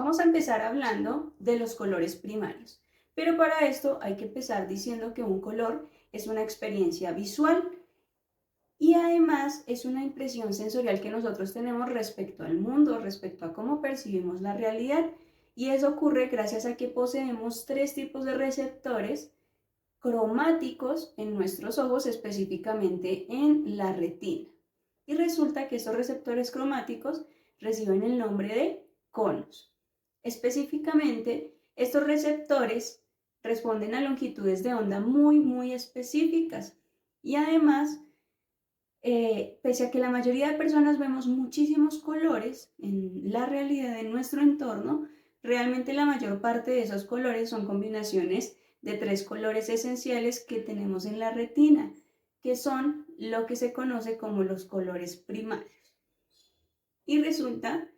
Vamos a empezar hablando de los colores primarios, pero para esto hay que empezar diciendo que un color es una experiencia visual y además es una impresión sensorial que nosotros tenemos respecto al mundo, respecto a cómo percibimos la realidad, y eso ocurre gracias a que poseemos tres tipos de receptores cromáticos en nuestros ojos, específicamente en la retina. Y resulta que estos receptores cromáticos reciben el nombre de conos. Específicamente, estos receptores responden a longitudes de onda muy específicas y además, pese a que la mayoría de personas vemos muchísimos colores en la realidad de nuestro entorno, realmente la mayor parte de esos colores son combinaciones de tres colores esenciales que tenemos en la retina, que son lo que se conoce como los colores primarios. Y resulta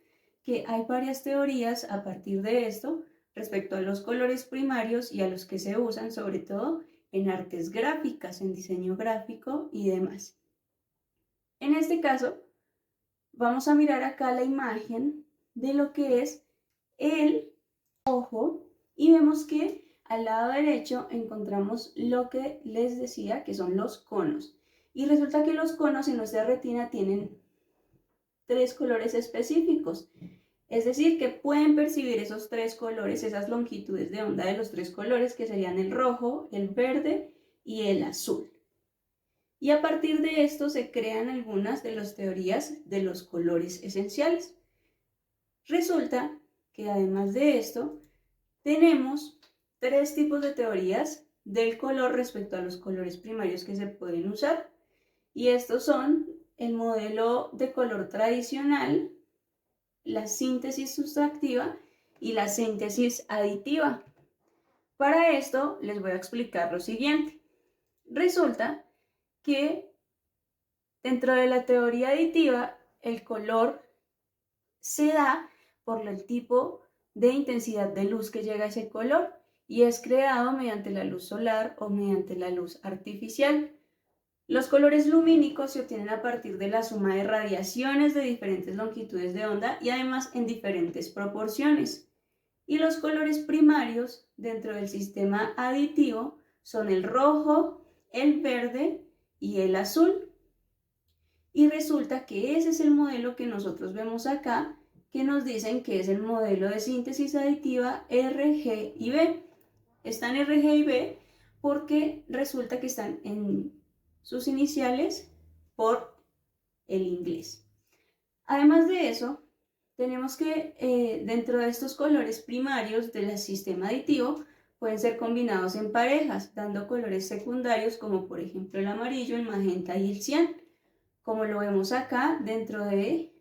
que hay varias teorías a partir de esto respecto a los colores primarios y a los que se usan sobre todo en artes gráficas, en diseño gráfico y demás. En este caso, vamos a mirar acá la imagen de lo que es el ojo y vemos que al lado derecho encontramos lo que les decía que son los conos. Y resulta que los conos en nuestra retina tienen tres colores específicos. Es decir, que pueden percibir esos tres colores, esas longitudes de onda de los tres colores, que serían el rojo, el verde y el azul. Y a partir de esto se crean algunas de las teorías de los colores esenciales. Resulta que además de esto, tenemos tres tipos de teorías del color respecto a los colores primarios que se pueden usar. Y estos son el modelo de color tradicional, la síntesis sustractiva y la síntesis aditiva. Para esto les voy a explicar lo siguiente. Resulta que dentro de la teoría aditiva el color se da por el tipo de intensidad de luz que llega a ese color y es creado mediante la luz solar o mediante la luz artificial. Los colores lumínicos se obtienen a partir de la suma de radiaciones de diferentes longitudes de onda y además en diferentes proporciones. Y los colores primarios dentro del sistema aditivo son el rojo, el verde y el azul. Y resulta que ese es el modelo que nosotros vemos acá, que nos dicen que es el modelo de síntesis aditiva RG y B. Están RG y B porque resulta que están en sus iniciales por el inglés. Además de eso, tenemos que dentro de estos colores primarios del sistema aditivo pueden ser combinados en parejas, dando colores secundarios como por ejemplo el amarillo, el magenta y el cian, como lo vemos acá dentro de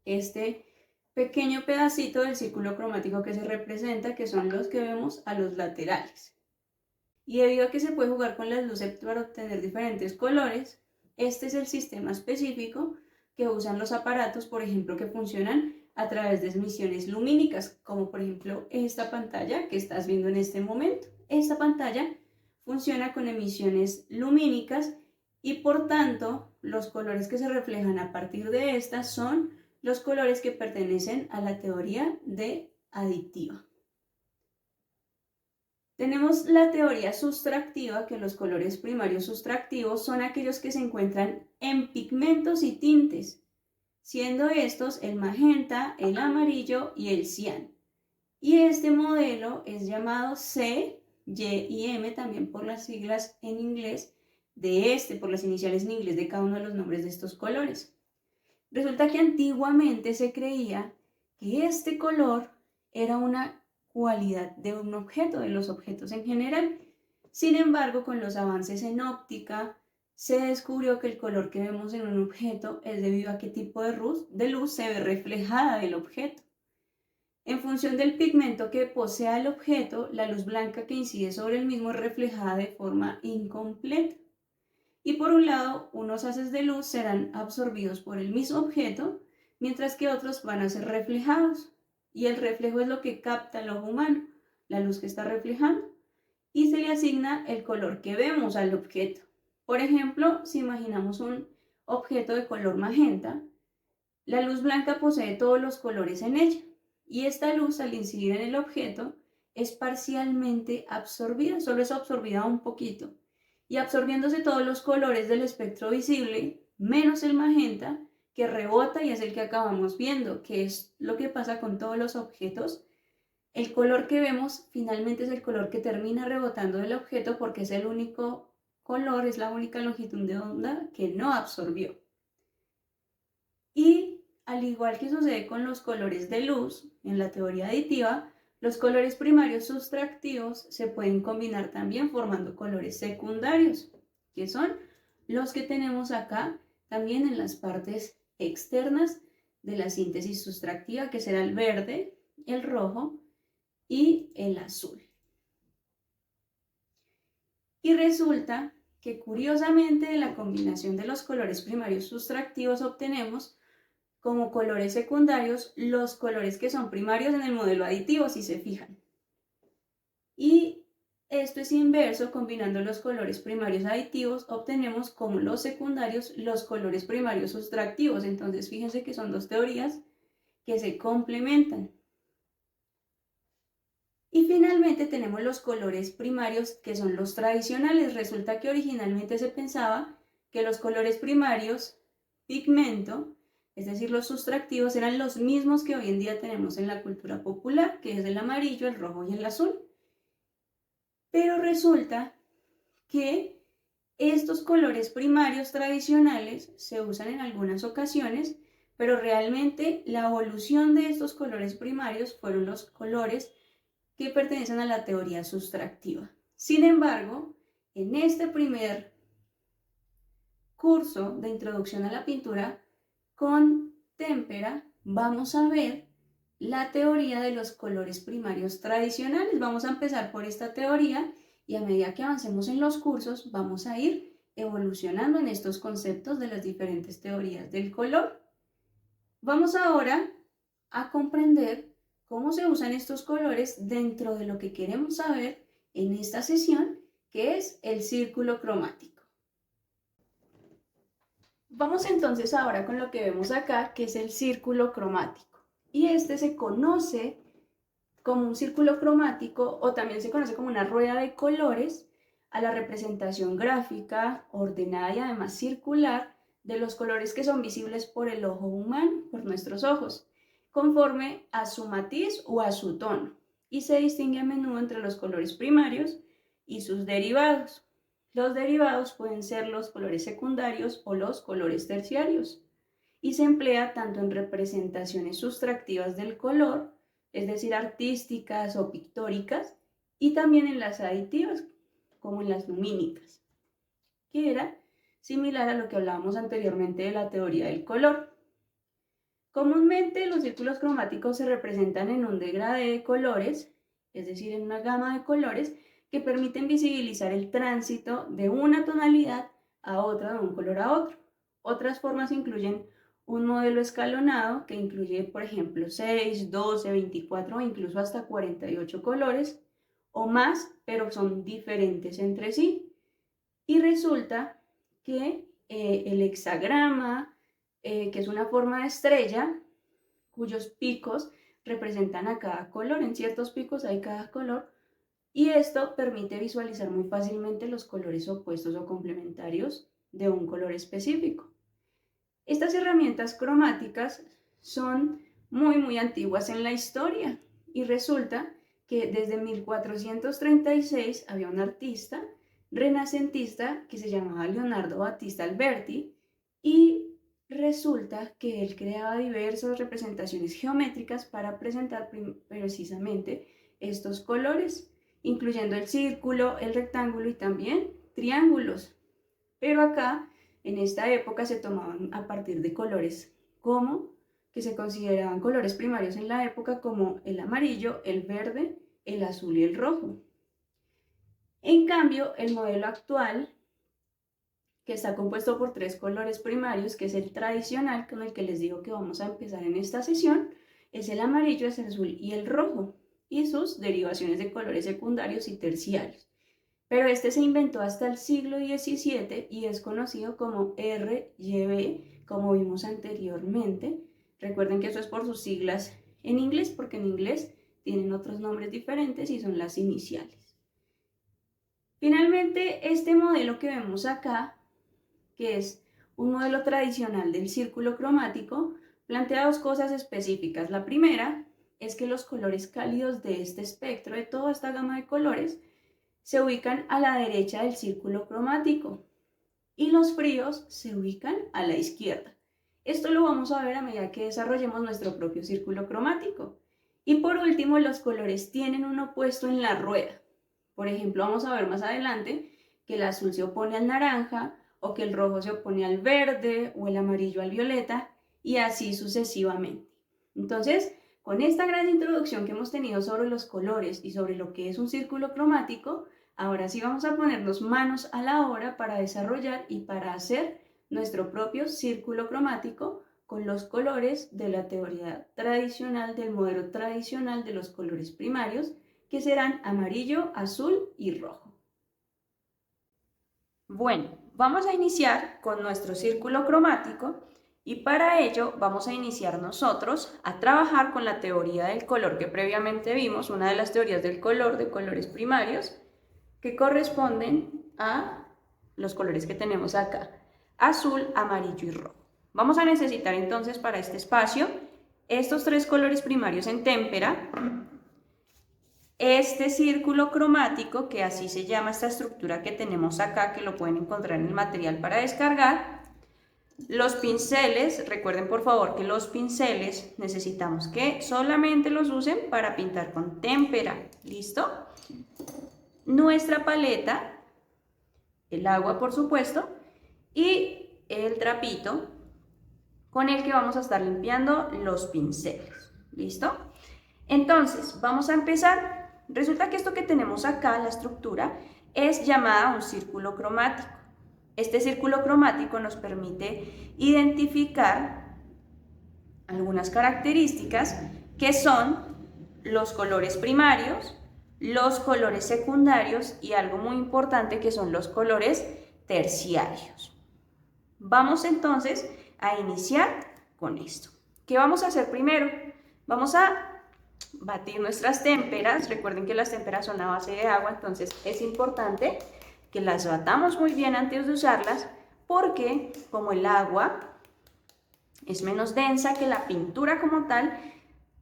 este pequeño pedacito del círculo cromático que se representa, que son los que vemos a los laterales. Y debido a que se puede jugar con las luces para obtener diferentes colores, este es el sistema específico que usan los aparatos, por ejemplo, que funcionan a través de emisiones lumínicas, como por ejemplo esta pantalla que estás viendo en este momento. Esta pantalla funciona con emisiones lumínicas y por tanto los colores que se reflejan a partir de estas son los colores que pertenecen a la teoría de aditiva. Tenemos la teoría sustractiva, que los colores primarios sustractivos son aquellos que se encuentran en pigmentos y tintes, siendo estos el magenta, el amarillo y el cian. Y este modelo es llamado C, Y y M, también por las siglas en inglés por las iniciales en inglés de cada uno de los nombres de estos colores. Resulta que antiguamente se creía que este color era una cualidad de un objeto, de los objetos en general. Sin embargo, con los avances en óptica, se descubrió que el color que vemos en un objeto es debido a qué tipo de luz se ve reflejada del objeto. En función del pigmento que posea el objeto, la luz blanca que incide sobre el mismo es reflejada de forma incompleta. Y por un lado, unos haces de luz serán absorbidos por el mismo objeto, mientras que otros van a ser reflejados. Y el reflejo es lo que capta el ojo humano, la luz que está reflejando, y se le asigna el color que vemos al objeto. Por ejemplo, si imaginamos un objeto de color magenta, la luz blanca posee todos los colores en ella, y esta luz al incidir en el objeto es parcialmente absorbida, solo es absorbida un poquito, y absorbiéndose todos los colores del espectro visible, menos el magenta, que rebota y es el que acabamos viendo, que es lo que pasa con todos los objetos. El color que vemos finalmente es el color que termina rebotando del objeto porque es el único color, es la única longitud de onda que no absorbió. Y al igual que sucede con los colores de luz en la teoría aditiva, los colores primarios sustractivos se pueden combinar también formando colores secundarios, que son los que tenemos acá también en las partes externas de la síntesis sustractiva, que será el verde, el rojo y el azul. Y resulta que curiosamente de la combinación de los colores primarios sustractivos obtenemos como colores secundarios los colores que son primarios en el modelo aditivo, si se fijan. Y esto es inverso, combinando los colores primarios aditivos obtenemos como los secundarios los colores primarios sustractivos. Entonces fíjense que son dos teorías que se complementan. Y finalmente tenemos los colores primarios que son los tradicionales. Resulta que originalmente se pensaba que los colores primarios pigmento, es decir, los sustractivos, eran los mismos que hoy en día tenemos en la cultura popular, que es el amarillo, el rojo y el azul. Pero resulta que estos colores primarios tradicionales se usan en algunas ocasiones, pero realmente la evolución de estos colores primarios fueron los colores que pertenecen a la teoría sustractiva. Sin embargo, en este primer curso de introducción a la pintura con témpera vamos a ver la teoría de los colores primarios tradicionales. Vamos a empezar por esta teoría y a medida que avancemos en los cursos vamos a ir evolucionando en estos conceptos de las diferentes teorías del color. Vamos ahora a comprender cómo se usan estos colores dentro de lo que queremos saber en esta sesión, que es el círculo cromático. Vamos entonces ahora con lo que vemos acá, que es el círculo cromático. Y este se conoce como un círculo cromático o también se conoce como una rueda de colores a la representación gráfica, ordenada y además circular de los colores que son visibles por el ojo humano, por nuestros ojos, conforme a su matiz o a su tono, y se distingue a menudo entre los colores primarios y sus derivados. Los derivados pueden ser los colores secundarios o los colores terciarios, y se emplea tanto en representaciones sustractivas del color, es decir, artísticas o pictóricas, y también en las aditivas, como en las lumínicas, que era similar a lo que hablábamos anteriormente de la teoría del color. Comúnmente los círculos cromáticos se representan en un degradé de colores, es decir, en una gama de colores que permiten visibilizar el tránsito de una tonalidad a otra, de un color a otro. Otras formas incluyen un modelo escalonado que incluye, por ejemplo, 6, 12, 24 o incluso hasta 48 colores o más, pero son diferentes entre sí. Y resulta que el hexagrama, que es una forma de estrella, cuyos picos representan a cada color. En ciertos picos hay cada color, y esto permite visualizar muy fácilmente los colores opuestos o complementarios de un color específico. Estas herramientas cromáticas son muy antiguas en la historia, y resulta que desde 1436 había un artista renacentista que se llamaba Leonardo Battista Alberti, y resulta que él creaba diversas representaciones geométricas para presentar precisamente estos colores, incluyendo el círculo, el rectángulo y también triángulos. Pero acá, en esta época, se tomaban a partir de colores como que se consideraban colores primarios en la época, como el amarillo, el verde, el azul y el rojo. En cambio, el modelo actual, que está compuesto por 3 colores primarios, que es el tradicional con el que les digo que vamos a empezar en esta sesión, es el amarillo, es el azul y el rojo, y sus derivaciones de colores secundarios y terciarios. Pero este se inventó hasta el siglo XVII y es conocido como RGB, como vimos anteriormente. Recuerden que eso es por sus siglas en inglés, porque en inglés tienen otros nombres diferentes y son las iniciales. Finalmente, este modelo que vemos acá, que es un modelo tradicional del círculo cromático, plantea dos cosas específicas. La primera es que los colores cálidos de este espectro, de toda esta gama de colores, se ubican a la derecha del círculo cromático y los fríos se ubican a la izquierda. Esto lo vamos a ver a medida que desarrollemos nuestro propio círculo cromático. Y por último, los colores tienen un opuesto en la rueda. Por ejemplo, vamos a ver más adelante que el azul se opone al naranja, o que el rojo se opone al verde, o el amarillo al violeta, y así sucesivamente. Entonces, con esta gran introducción que hemos tenido sobre los colores y sobre lo que es un círculo cromático, ahora sí vamos a ponernos manos a la obra para desarrollar y para hacer nuestro propio círculo cromático con los colores de la teoría tradicional, del modelo tradicional de los colores primarios, que serán amarillo, azul y rojo. Bueno, vamos a iniciar con nuestro círculo cromático y para ello vamos a iniciar nosotros a trabajar con la teoría del color que previamente vimos, una de las teorías del color de colores primarios, que corresponden a los colores que tenemos acá: azul, amarillo y rojo. Vamos a necesitar entonces para este espacio estos tres colores primarios en témpera, este círculo cromático, que así se llama esta estructura que tenemos acá, que lo pueden encontrar en el material para descargar, los pinceles. Recuerden por favor que los pinceles necesitamos que solamente los usen para pintar con témpera, ¿listo? Nuestra paleta, el agua por supuesto, y el trapito con el que vamos a estar limpiando los pinceles, ¿listo? Entonces, vamos a empezar. Resulta que esto que tenemos acá, la estructura, es llamada un círculo cromático. Este círculo cromático nos permite identificar algunas características que son los colores primarios, los colores secundarios y algo muy importante que son los colores terciarios. Vamos entonces a iniciar con esto. ¿Qué vamos a hacer primero? Vamos a batir nuestras témperas. Recuerden que las témperas son a base de agua, entonces es importante que las batamos muy bien antes de usarlas, porque como el agua es menos densa que la pintura como tal,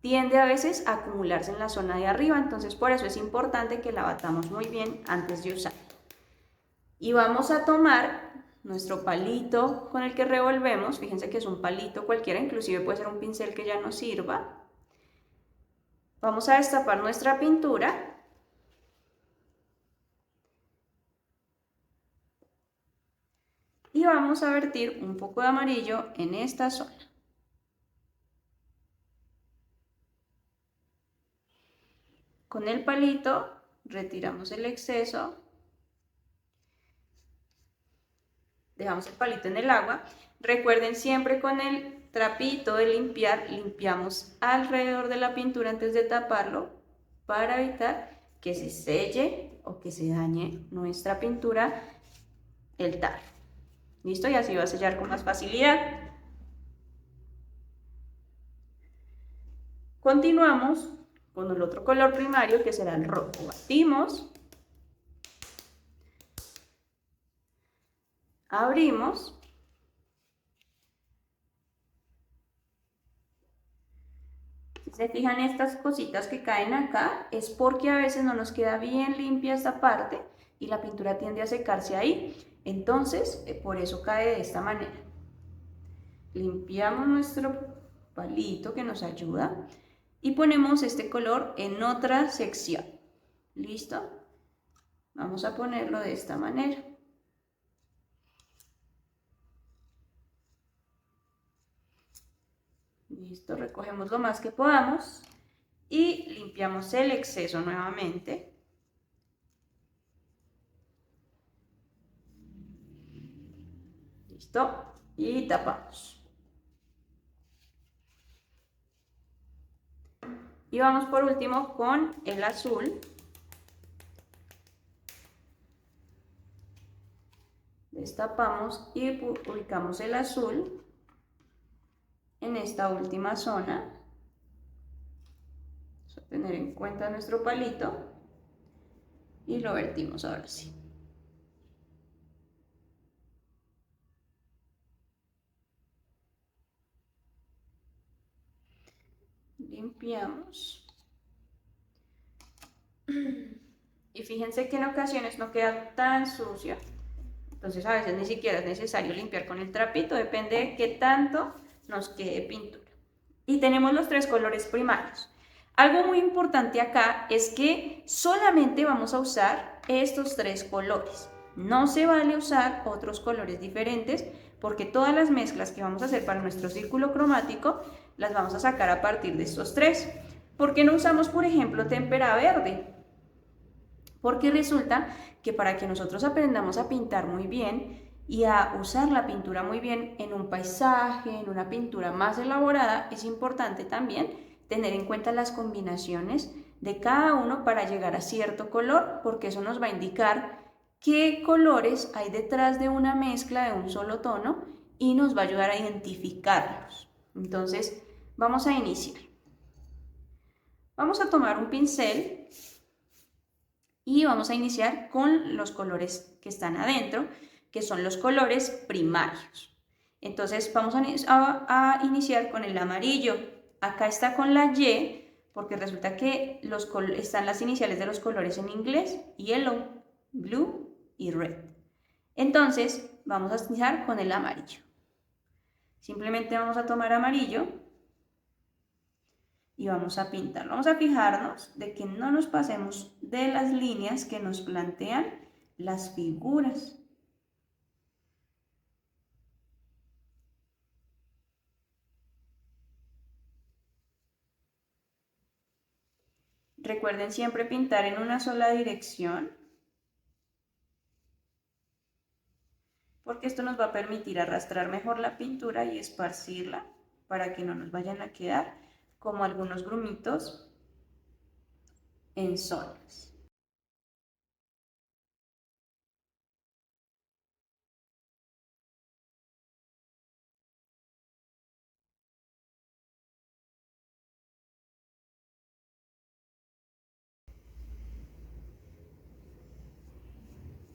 tiende a veces a acumularse en la zona de arriba, entonces por eso es importante que la batamos muy bien antes de usar. Y vamos a tomar nuestro palito con el que revolvemos. Fíjense que es un palito cualquiera, inclusive puede ser un pincel que ya nos sirva. Vamos a destapar nuestra pintura y vamos a vertir un poco de amarillo en esta zona. Con el palito retiramos el exceso, dejamos el palito en el agua. Recuerden, siempre con el trapito de limpiar, limpiamos alrededor de la pintura antes de taparlo para evitar que se selle o que se dañe nuestra pintura el tarro. ¿Listo? Y así va a sellar con más facilidad. Continuamos con el otro color primario, que será el rojo. Batimos, abrimos, si se fijan, estas cositas que caen acá es porque a veces no nos queda bien limpia esta parte y la pintura tiende a secarse ahí, entonces por eso cae de esta manera. Limpiamos nuestro palito que nos ayuda y ponemos este color en otra sección. ¿Listo? Vamos a ponerlo de esta manera. Listo, recogemos lo más que podamos y limpiamos el exceso nuevamente. Listo, y tapamos. Y vamos por último con el azul. Destapamos y ubicamos el azul en esta última zona. tener en cuenta nuestro palito y lo vertimos ahora sí. Limpiamos. Y fíjense que en ocasiones no queda tan sucio. Entonces a veces ni siquiera es necesario limpiar con el trapito, depende de qué tanto nos quede pintura. Y tenemos los tres colores primarios. Algo muy importante acá es que solamente vamos a usar estos tres colores. No se vale usar otros colores diferentes porque todas las mezclas que vamos a hacer para nuestro círculo cromático las vamos a sacar a partir de estos tres. ¿Por qué no usamos, por ejemplo, témpera verde? Porque resulta que para que nosotros aprendamos a pintar muy bien y a usar la pintura muy bien en un paisaje, en una pintura más elaborada, es importante también tener en cuenta las combinaciones de cada uno para llegar a cierto color, porque eso nos va a indicar qué colores hay detrás de una mezcla de un solo tono y nos va a ayudar a identificarlos. Entonces, vamos a iniciar. Vamos a tomar un pincel y vamos a iniciar con los colores que están adentro, que son los colores primarios. Entonces vamos a iniciar con el amarillo. Acá está con la Y, porque resulta que están las iniciales de los colores en inglés: yellow, blue y red. Entonces vamos a iniciar con el amarillo. Simplemente vamos a tomar amarillo y vamos a pintar. Vamos a fijarnos de que no nos pasemos de las líneas que nos plantean las figuras. Recuerden siempre pintar en una sola dirección, porque esto nos va a permitir arrastrar mejor la pintura y esparcirla para que no nos vayan a quedar como algunos grumitos en zonas.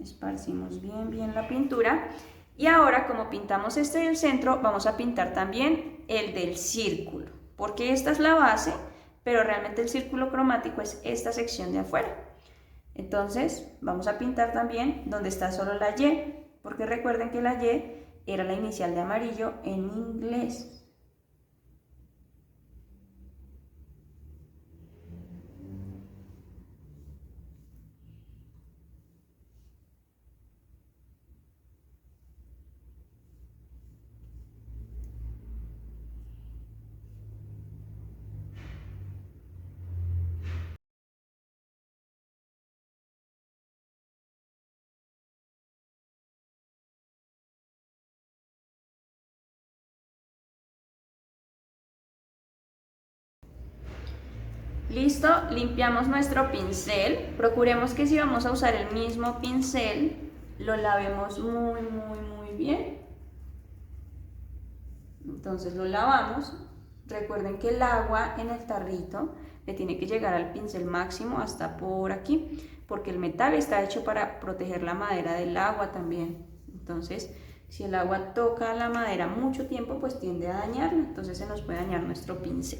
Esparcimos bien la pintura. Y ahora, como pintamos este del centro, vamos a pintar también el del círculo, porque esta es la base, pero realmente el círculo cromático es esta sección de afuera. Entonces vamos a pintar también donde está solo la Y, porque recuerden que la Y era la inicial de amarillo en inglés. Listo, limpiamos nuestro pincel. Procuremos que si vamos a usar el mismo pincel, lo lavemos muy bien. Entonces lo lavamos. Recuerden que el agua en el tarrito le tiene que llegar al pincel máximo hasta por aquí, porque el metal está hecho para proteger la madera del agua también. Entonces, si el agua toca la madera mucho tiempo, pues tiende a dañarla. Entonces se nos puede dañar nuestro pincel.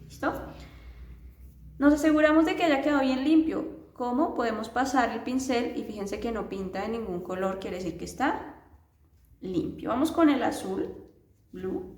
¿Listo? Nos aseguramos de que haya quedado bien limpio. ¿Cómo? Podemos pasar el pincel y fíjense que no pinta de ningún color, quiere decir que está limpio. Vamos con el azul, blue.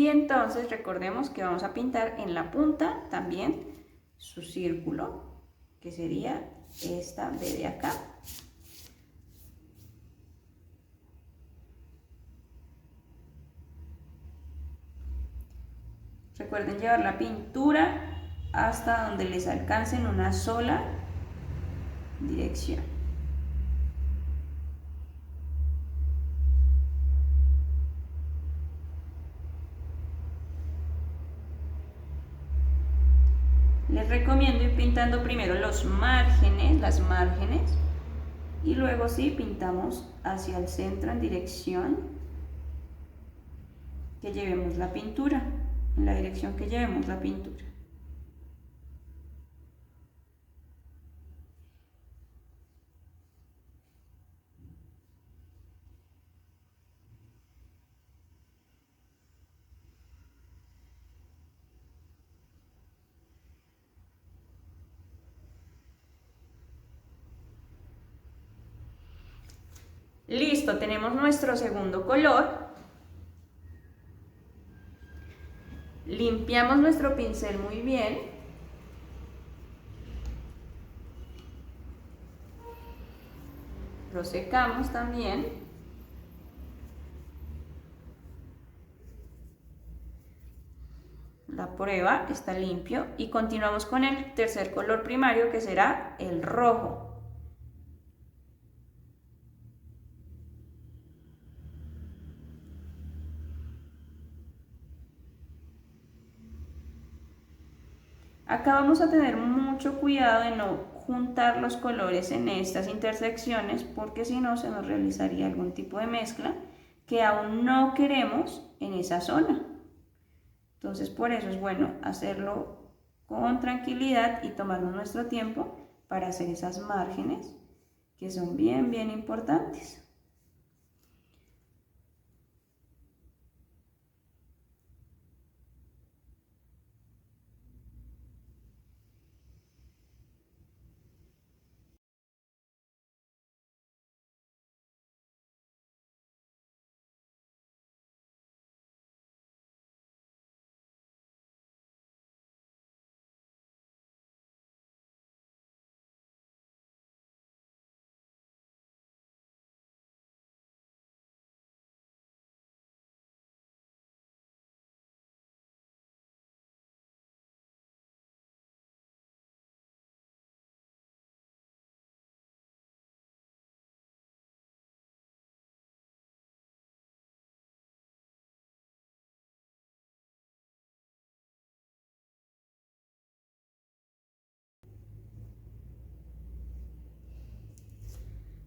Y entonces recordemos que vamos a pintar en la punta también su círculo, que sería esta B de acá. Recuerden llevar la pintura hasta donde les alcance en una sola dirección. Les recomiendo ir pintando primero los márgenes, las márgenes, y luego sí pintamos hacia el centro en dirección que llevemos la pintura, en la dirección que llevemos la pintura. Listo, tenemos nuestro segundo color. Limpiamos nuestro pincel muy bien. Lo secamos también. La prueba está limpio y continuamos con el tercer color primario, que será el rojo. Acá vamos a tener mucho cuidado de no juntar los colores en estas intersecciones, porque si no se nos realizaría algún tipo de mezcla que aún no queremos en esa zona. Entonces por eso es bueno hacerlo con tranquilidad y tomarnos nuestro tiempo para hacer esas márgenes que son bien importantes.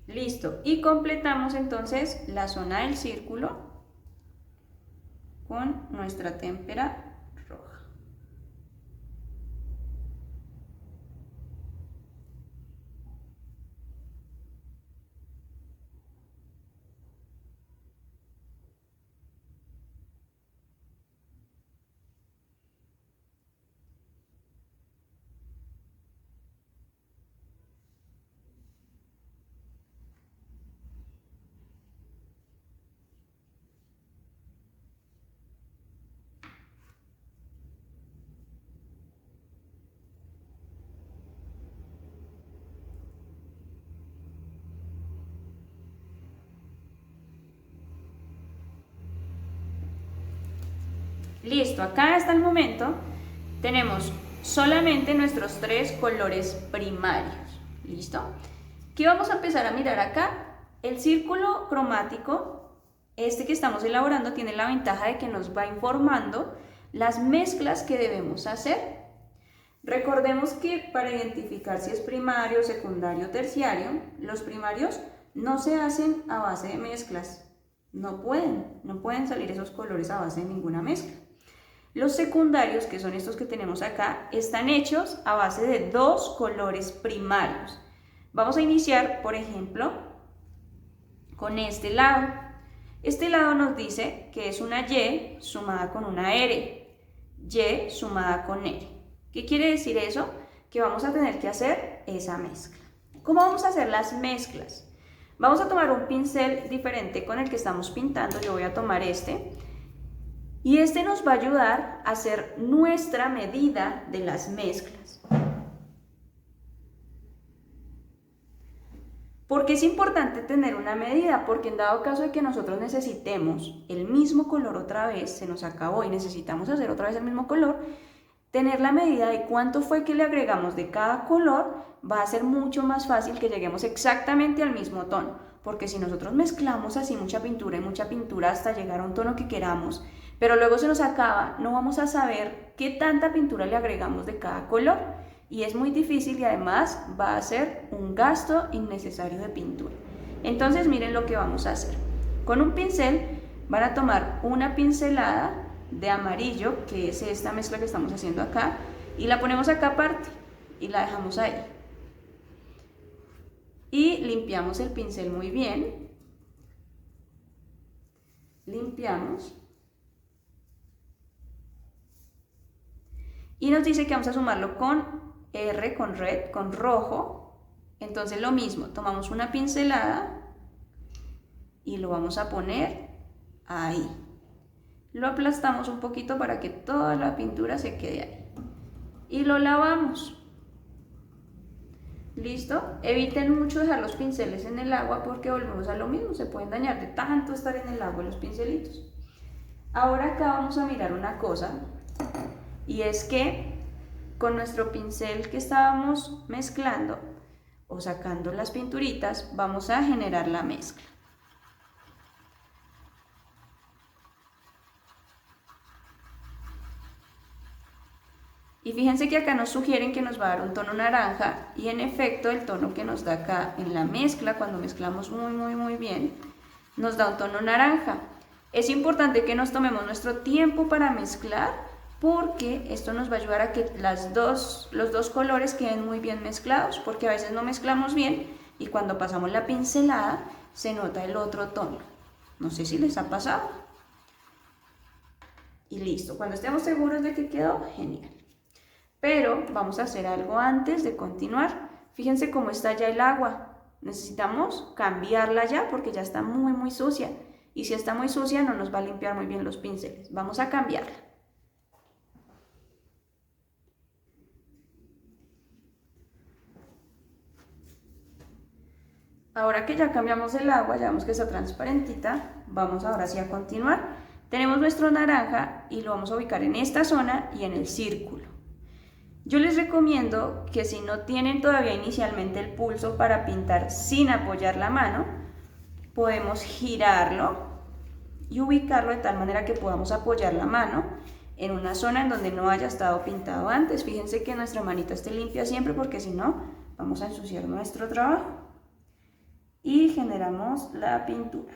Listo, y completamos entonces la zona del círculo con nuestra témpera roja. Listo, acá hasta el momento tenemos solamente nuestros tres colores primarios. ¿Listo? ¿Qué vamos a empezar a mirar acá? El círculo cromático, este que estamos elaborando, tiene la ventaja de que nos va informando las mezclas que debemos hacer. Recordemos que para identificar si es primario, secundario o terciario, los primarios no se hacen a base de mezclas. No pueden salir esos colores a base de ninguna mezcla. Los secundarios, que son estos que tenemos acá, están hechos a base de dos colores primarios. Vamos a iniciar, por ejemplo, con este lado. Este lado nos dice que es una Y sumada con una R, Y sumada con R. ¿Qué quiere decir eso? Que vamos a tener que hacer esa mezcla. ¿Cómo vamos a hacer las mezclas? Vamos a tomar un pincel diferente con el que estamos pintando. Yo voy a tomar este. Y este nos va a ayudar a hacer nuestra medida de las mezclas. ¿Por qué es importante tener una medida? Porque en dado caso de que nosotros necesitemos el mismo color otra vez, se nos acabó y necesitamos hacer otra vez el mismo color, tener la medida de cuánto fue que le agregamos de cada color va a ser mucho más fácil que lleguemos exactamente al mismo tono. Porque si nosotros mezclamos así mucha pintura y mucha pintura hasta llegar a un tono que queramos, pero luego se nos acaba, no vamos a saber qué tanta pintura le agregamos de cada color. Y es muy difícil y además va a ser un gasto innecesario de pintura. Entonces miren lo que vamos a hacer. Con un pincel van a tomar una pincelada de amarillo, que es esta mezcla que estamos haciendo acá, y la ponemos acá aparte y la dejamos ahí. Y limpiamos el pincel muy bien. Limpiamos. Y nos dice que vamos a sumarlo con R, con red, con rojo. Entonces lo mismo, tomamos una pincelada y lo vamos a poner ahí. Lo aplastamos un poquito para que toda la pintura se quede ahí. Y lo lavamos. ¿Listo? Eviten mucho dejar los pinceles en el agua porque volvemos a lo mismo, se pueden dañar de tanto estar en el agua los pincelitos. Ahora acá vamos a mirar una cosa, y es que con nuestro pincel que estábamos mezclando o sacando las pinturitas, vamos a generar la mezcla. Y fíjense que acá nos sugieren que nos va a dar un tono naranja, y en efecto el tono que nos da acá en la mezcla, cuando mezclamos muy bien, nos da un tono naranja. Es importante que nos tomemos nuestro tiempo para mezclar, porque esto nos va a ayudar a que los dos colores queden muy bien mezclados, porque a veces no mezclamos bien y cuando pasamos la pincelada se nota el otro tono. No sé si les ha pasado. Y listo, cuando estemos seguros de que quedó, genial. Pero vamos a hacer algo antes de continuar. Fíjense cómo está ya el agua. Necesitamos cambiarla ya porque ya está muy sucia. Y si está muy sucia no nos va a limpiar muy bien los pinceles. Vamos a cambiarla. Ahora que ya cambiamos el agua, ya vemos que está transparentita, vamos ahora sí a continuar. Tenemos nuestro naranja y lo vamos a ubicar en esta zona y en el círculo. Yo les recomiendo que si no tienen todavía inicialmente el pulso para pintar sin apoyar la mano, podemos girarlo y ubicarlo de tal manera que podamos apoyar la mano en una zona en donde no haya estado pintado antes. Fíjense que nuestra manita esté limpia siempre porque si no vamos a ensuciar nuestro trabajo. Y generamos la pintura.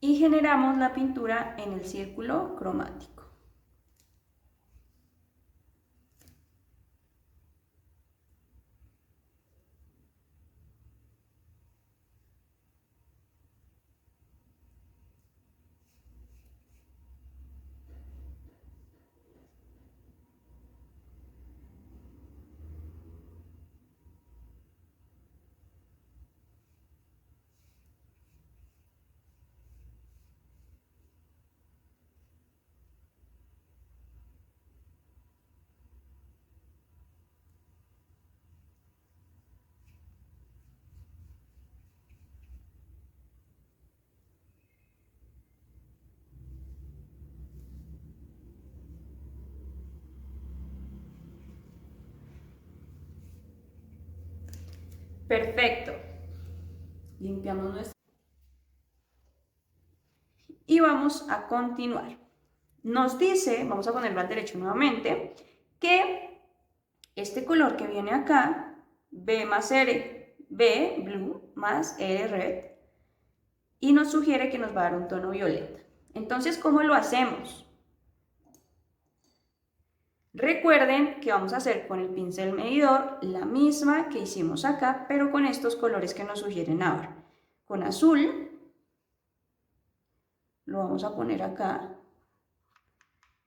Y generamos la pintura en el círculo cromático. Perfecto. Limpiamos nuestra... Y vamos a continuar. Nos dice, vamos a ponerlo al derecho nuevamente, que este color que viene acá, B más R, B, blue, más R, red, y nos sugiere que nos va a dar un tono violeta. Entonces, ¿cómo lo hacemos? Recuerden que vamos a hacer con el pincel medidor la misma que hicimos acá, pero con estos colores que nos sugieren ahora. Con azul, lo vamos a poner acá,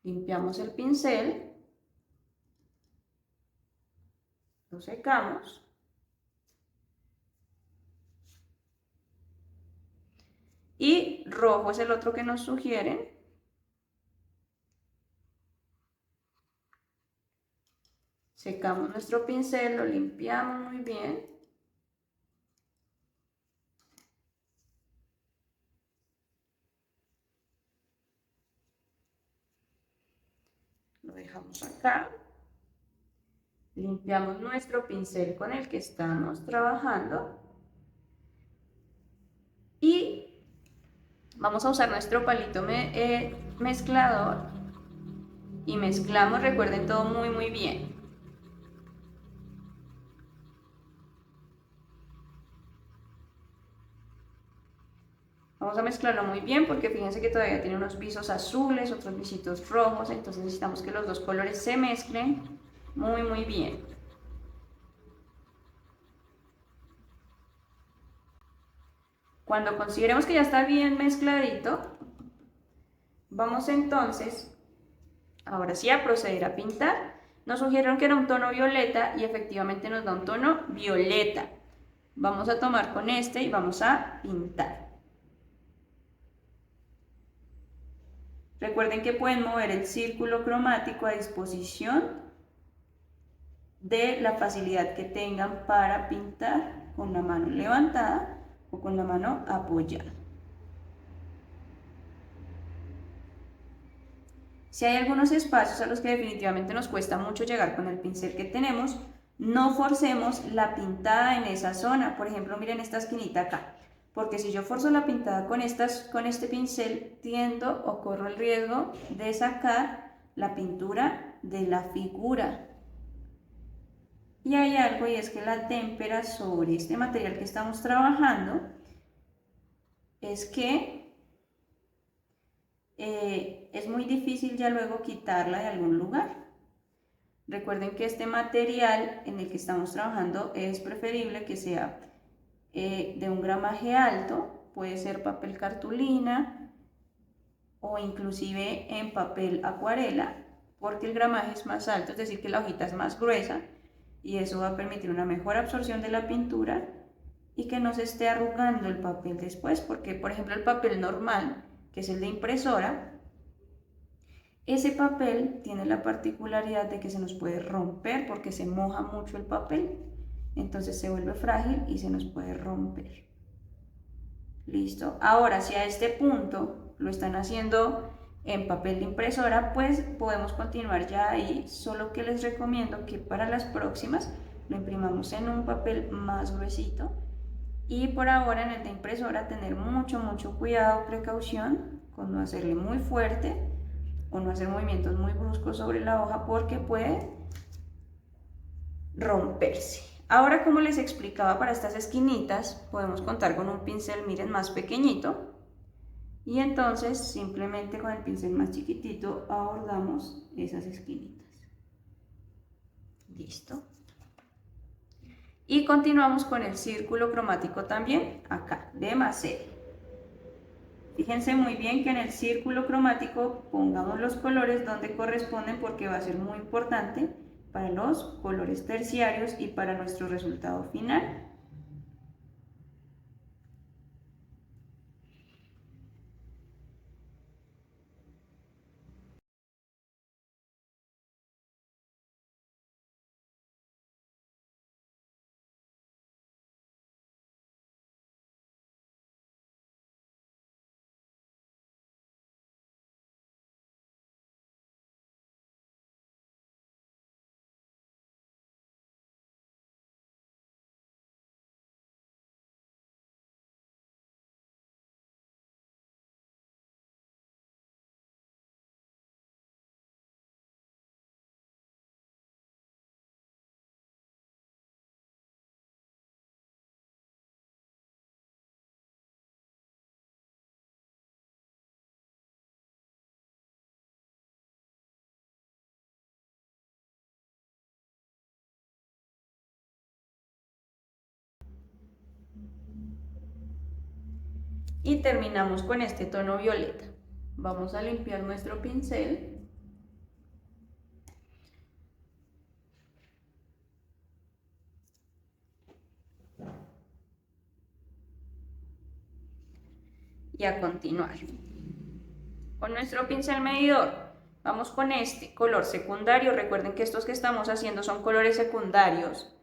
limpiamos el pincel, lo secamos, y rojo es el otro que nos sugieren. Secamos nuestro pincel, lo limpiamos muy bien. Lo dejamos acá. Limpiamos nuestro pincel con el que estamos trabajando. Y vamos a usar nuestro palito mezclador. Y mezclamos, recuerden todo muy bien. Vamos a mezclarlo muy bien porque fíjense que todavía tiene unos visos azules, otros visitos rojos, entonces necesitamos que los dos colores se mezclen muy bien. Cuando consideremos que ya está bien mezcladito, vamos entonces, ahora sí, a proceder a pintar. Nos sugirieron que era un tono violeta y efectivamente nos da un tono violeta. Vamos a tomar con este y vamos a pintar. Recuerden que pueden mover el círculo cromático a disposición de la facilidad que tengan para pintar con la mano levantada o con la mano apoyada. Si hay algunos espacios a los que definitivamente nos cuesta mucho llegar con el pincel que tenemos, no forcemos la pintada en esa zona. Por ejemplo, miren esta esquinita acá. Porque si yo forzo la pintada con este pincel, tiendo o corro el riesgo de sacar la pintura de la figura. Y hay algo, y es que la témpera sobre este material que estamos trabajando es que es muy difícil ya luego quitarla de algún lugar. Recuerden que este material en el que estamos trabajando es preferible que sea de un gramaje alto, puede ser papel cartulina o inclusive en papel acuarela, porque el gramaje es más alto, es decir, que la hojita es más gruesa y eso va a permitir una mejor absorción de la pintura y que no se esté arrugando el papel después, porque por ejemplo el papel normal, que es el de impresora, ese papel tiene la particularidad de que se nos puede romper porque se moja mucho el papel, entonces se vuelve frágil y se nos puede romper. Listo. Ahora, si a este punto lo están haciendo en papel de impresora, pues podemos continuar ya ahí, solo que les recomiendo que para las próximas lo imprimamos en un papel más gruesito y por ahora en el de impresora tener mucho cuidado, precaución con no hacerle muy fuerte o no hacer movimientos muy bruscos sobre la hoja porque puede romperse. Ahora, como les explicaba, para estas esquinitas podemos contar con un pincel, miren, más pequeñito y entonces simplemente con el pincel más chiquitito abordamos esas esquinitas. Listo. Y continuamos con el círculo cromático también, acá, de Macel. Fíjense muy bien que en el círculo cromático pongamos los colores donde corresponden porque va a ser muy importante para los colores terciarios y para nuestro resultado final. Y terminamos con este tono violeta. Vamos a limpiar nuestro pincel. Y a continuar. Con nuestro pincel medidor, vamos con este color secundario. Recuerden que estos que estamos haciendo son colores secundarios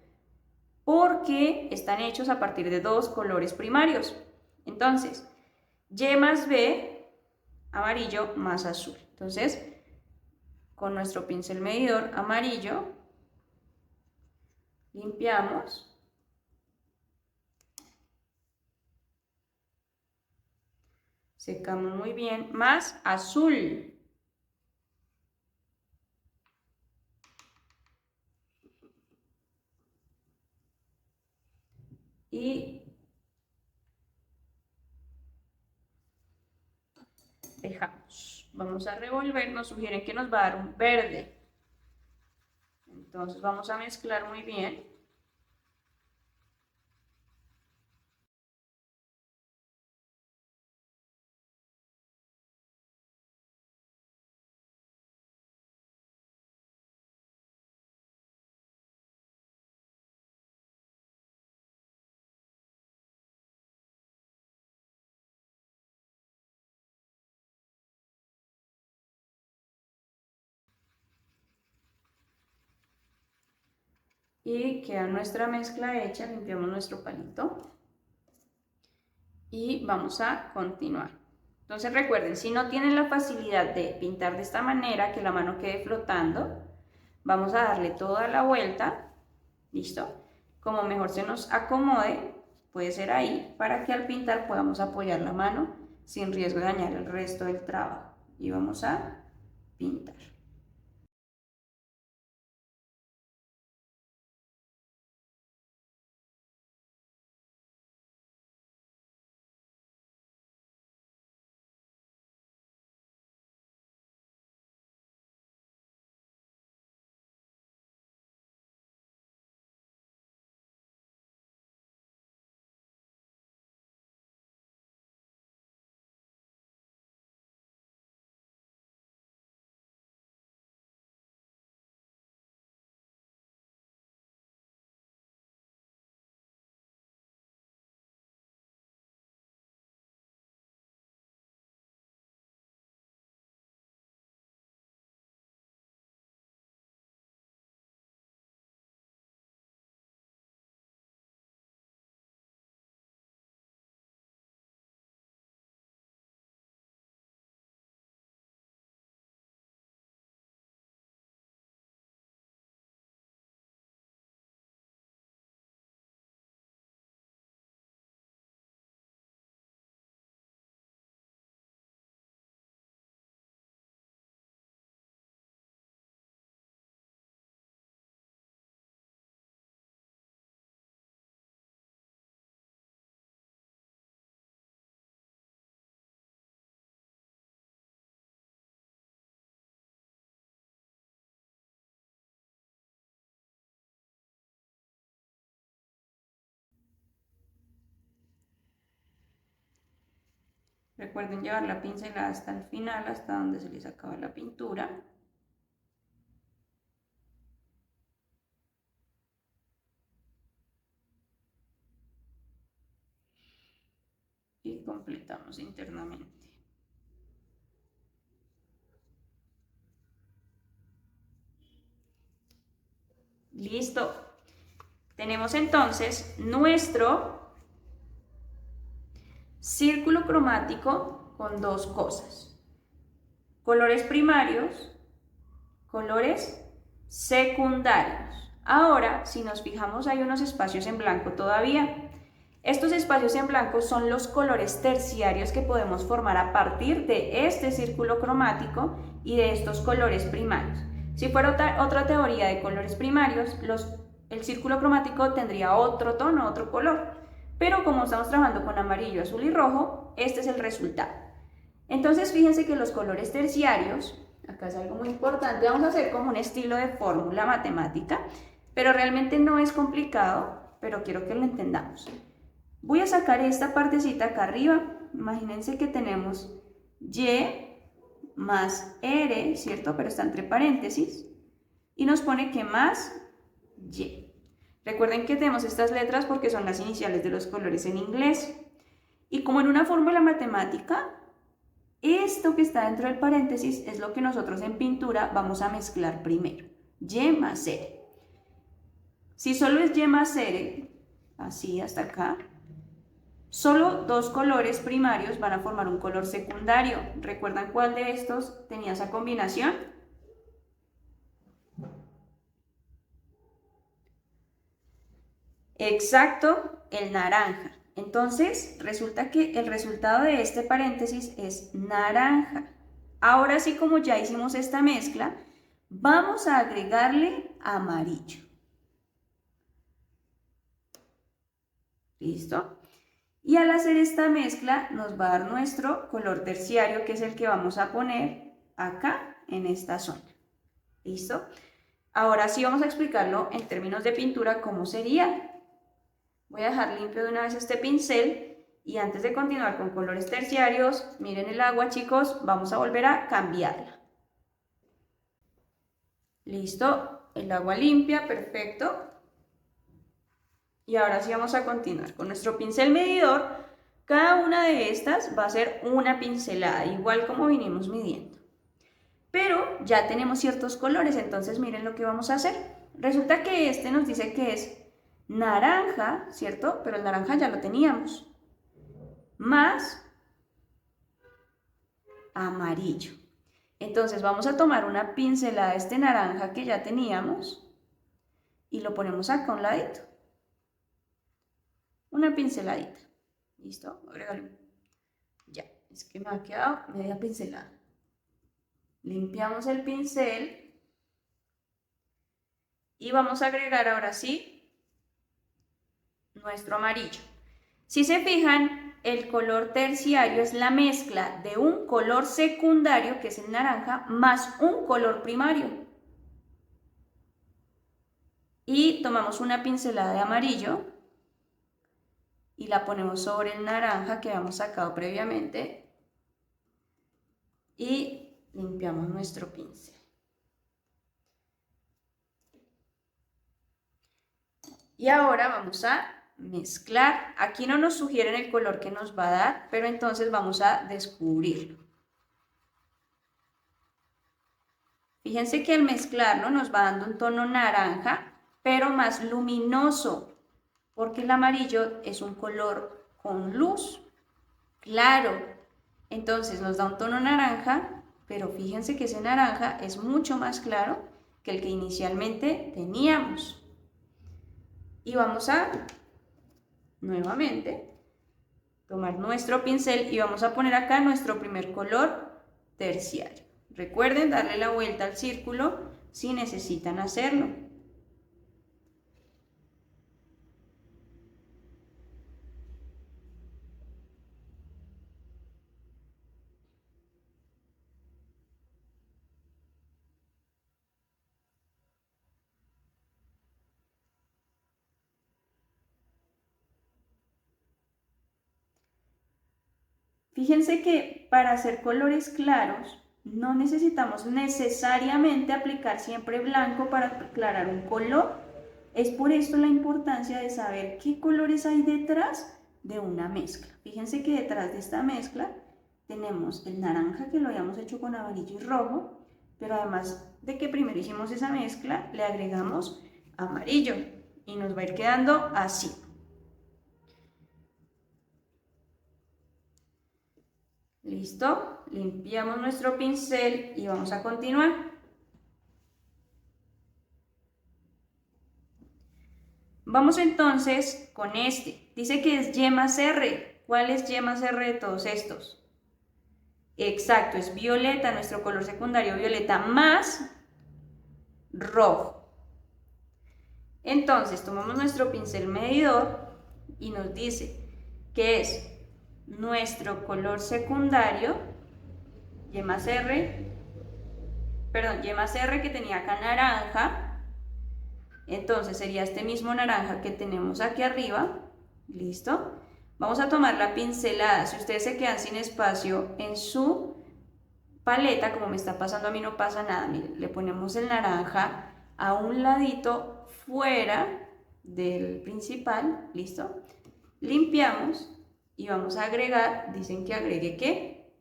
porque están hechos a partir de dos colores primarios. Entonces, Y más B, amarillo más azul. Entonces, con nuestro pincel medidor amarillo, limpiamos. Secamos muy bien, más azul. Y dejamos. Vamos a revolver, nos sugieren que nos va a dar un verde. Entonces vamos a mezclar muy bien. Y queda nuestra mezcla hecha, limpiamos nuestro palito y vamos a continuar. Entonces recuerden, si no tienen la facilidad de pintar de esta manera, que la mano quede flotando, vamos a darle toda la vuelta, ¿listo? Como mejor se nos acomode, puede ser ahí, para que al pintar podamos apoyar la mano sin riesgo de dañar el resto del trabajo. Y vamos a pintar. Recuerden llevar la pincelada hasta el final, hasta donde se les acaba la pintura. Y completamos internamente. Listo. Tenemos entonces nuestro círculo cromático con dos cosas: colores primarios, colores secundarios. Ahora, si nos fijamos, hay unos espacios en blanco todavía. Estos espacios en blanco son los colores terciarios que podemos formar a partir de este círculo cromático y de estos colores primarios. Si fuera otra teoría de colores primarios, el círculo cromático tendría otro tono, otro color. Pero como estamos trabajando con amarillo, azul y rojo, este es el resultado. Entonces fíjense que los colores terciarios, acá es algo muy importante, vamos a hacer como un estilo de fórmula matemática, pero realmente no es complicado, pero quiero que lo entendamos. Voy a sacar esta partecita acá arriba imagínense que tenemos Y más R, ¿cierto? Pero está entre paréntesis. Y nos pone que más Y. Recuerden que tenemos estas letras porque son las iniciales de los colores en inglés. Y como en una fórmula matemática, esto que está dentro del paréntesis es lo que nosotros en pintura vamos a mezclar primero. Y más R. Si solo es Y más R, así hasta acá, solo dos colores primarios van a formar un color secundario. ¿Recuerdan cuál de estos tenía esa combinación? Exacto, el naranja. Entonces, resulta que el resultado de este paréntesis es naranja. Ahora sí, como ya hicimos esta mezcla, vamos a agregarle amarillo. ¿Listo? Y al hacer esta mezcla nos va a dar nuestro color terciario, que es el que vamos a poner acá en esta zona. ¿Listo? Ahora sí vamos a explicarlo en términos de pintura cómo sería. Voy a dejar limpio de una vez este pincel y antes de continuar con colores terciarios, miren el agua, chicos, vamos a volver a cambiarla. Listo, el agua limpia, perfecto. Y ahora sí vamos a continuar con nuestro pincel medidor. Cada una de estas va a ser una pincelada, igual como vinimos midiendo. Pero ya tenemos ciertos colores, entonces miren lo que vamos a hacer. Resulta que este nos dice que es naranja, ¿cierto? Pero el naranja ya lo teníamos. Más amarillo. Entonces vamos a tomar una pincelada de este naranja que ya teníamos y lo ponemos acá a un ladito. Una pinceladita. ¿Listo? Agrégalo. Ya, es que me ha quedado media pincelada. Limpiamos el pincel y vamos a agregar ahora sí nuestro amarillo. Si se fijan, el color terciario es la mezcla de un color secundario, que es el naranja, más un color primario. Y tomamos una pincelada de amarillo y la ponemos sobre el naranja que habíamos sacado previamente y limpiamos nuestro pincel. Y ahora vamos a mezclar. Aquí no nos sugieren el color que nos va a dar, pero entonces vamos a descubrirlo. Fíjense que al mezclarlo nos va dando un tono naranja, pero más luminoso, porque el amarillo es un color con luz, claro. Entonces nos da un tono naranja, pero fíjense que ese naranja es mucho más claro que el que inicialmente teníamos. Y vamos a nuevamente tomar nuestro pincel y vamos a poner acá nuestro primer color terciario. Recuerden darle la vuelta al círculo si necesitan hacerlo. Fíjense que para hacer colores claros no necesitamos necesariamente aplicar siempre blanco para aclarar un color. Es por esto la importancia de saber qué colores hay detrás de una mezcla. Fíjense que detrás de esta mezcla tenemos el naranja, que lo habíamos hecho con amarillo y rojo, pero además de que primero hicimos esa mezcla, le agregamos amarillo y nos va a ir quedando así. ¿Listo? Limpiamos nuestro pincel y vamos a continuar. Vamos entonces con este. Dice que es Y más R. ¿Cuál es Y más R de todos estos? Exacto, es violeta, nuestro color secundario violeta más rojo. Entonces tomamos nuestro pincel medidor y nos dice que es nuestro color secundario, Y más R que tenía acá naranja. Entonces sería este mismo naranja que tenemos aquí arriba. ¿Listo? Vamos a tomar la pincelada. Si ustedes se quedan sin espacio en su paleta, como me está pasando a mí, no pasa nada. Miren, le ponemos el naranja a un ladito fuera del principal, ¿listo? Limpiamos y vamos a agregar, dicen que agregue ¿qué?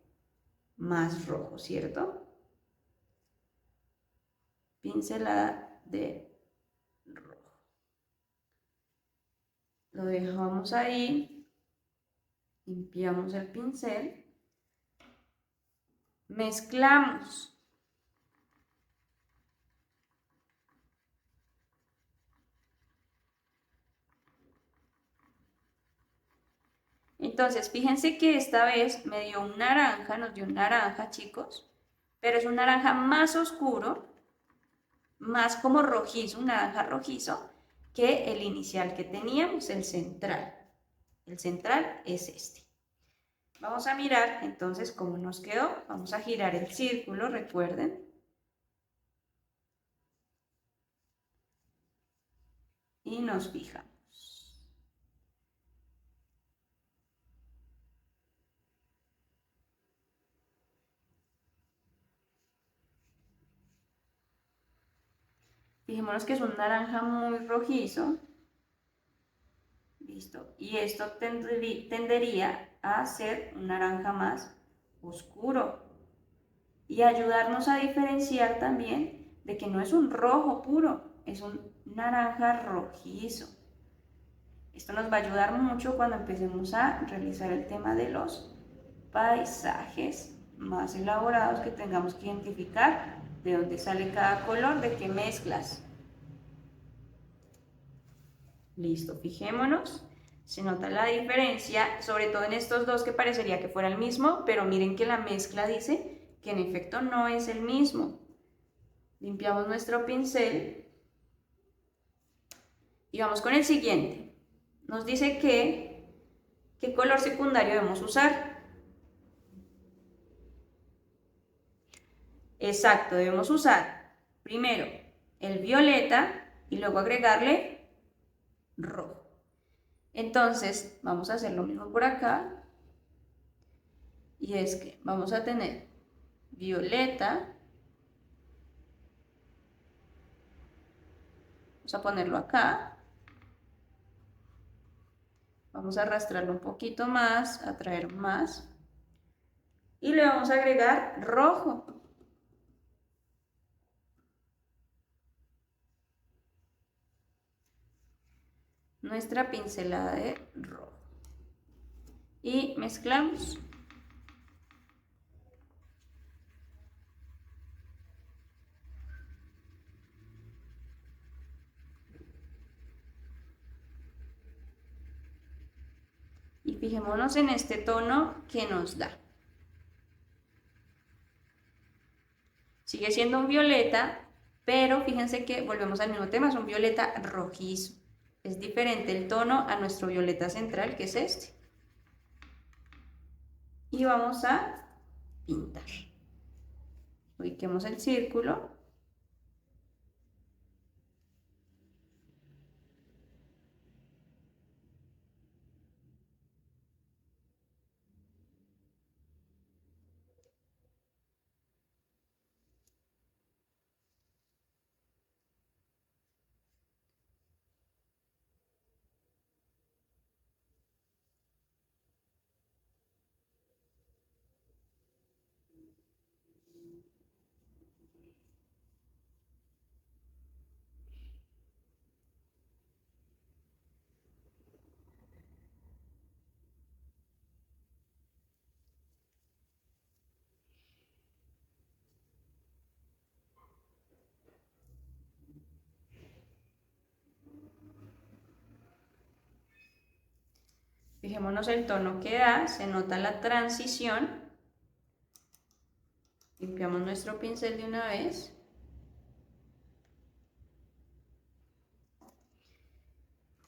Más rojo, ¿cierto? Pincelada de rojo. Lo dejamos ahí, limpiamos el pincel, mezclamos. Entonces, fíjense que esta vez me dio un naranja, nos dio un naranja, chicos, pero es un naranja más oscuro, más como rojizo, un naranja rojizo, que el inicial que teníamos, el central. El central es este. Vamos a mirar entonces cómo nos quedó. Vamos a girar el círculo, recuerden. Y nos fijamos. Fijémonos que es un naranja muy rojizo. Listo. Y esto tendería a ser un naranja más oscuro. Y ayudarnos a diferenciar también de que no es un rojo puro, es un naranja rojizo. Esto nos va a ayudar mucho cuando empecemos a realizar el tema de los paisajes más elaborados, que tengamos que identificar de dónde sale cada color, de qué mezclas. Listo, fijémonos, se nota la diferencia, sobre todo en estos dos que parecería que fuera el mismo, pero miren que la mezcla dice que en efecto no es el mismo. Limpiamos nuestro pincel y vamos con el siguiente. Nos dice que ¿qué color secundario debemos usar? Exacto, debemos usar primero el violeta y luego agregarle rojo. Entonces vamos a hacer lo mismo por acá, y es que vamos a tener violeta, vamos a ponerlo acá, vamos a arrastrarlo un poquito más, a traer más, y le vamos a agregar rojo. Nuestra pincelada de rojo. Y mezclamos. Y fijémonos en este tono que nos da. Sigue siendo un violeta, pero fíjense que volvemos al mismo tema, es un violeta rojizo. Es diferente el tono a nuestro violeta central, que es este. Y vamos a pintar. Ubiquemos el círculo. Fijémonos el tono que da, se nota la transición. Limpiamos nuestro pincel de una vez.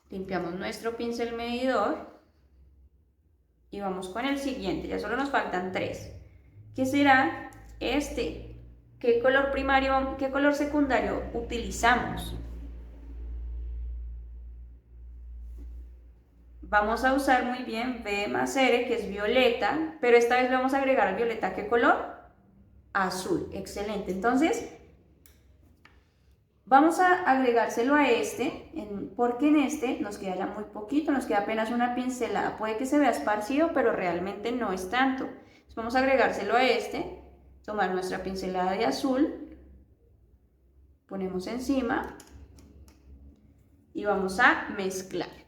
Limpiamos nuestro pincel medidor. Y vamos con el siguiente, ya solo nos faltan 3. ¿Qué será este? ¿Qué color primario, qué color secundario utilizamos? Vamos a usar muy bien B más R, que es violeta, pero esta vez le vamos a agregar al violeta, ¿qué color? Azul. Excelente. Entonces, vamos a agregárselo a este, porque en este nos queda ya muy poquito, nos queda apenas una pincelada. Puede que se vea esparcido, pero realmente no es tanto. Entonces vamos a agregárselo a este, tomar nuestra pincelada de azul, ponemos encima y vamos a mezclar.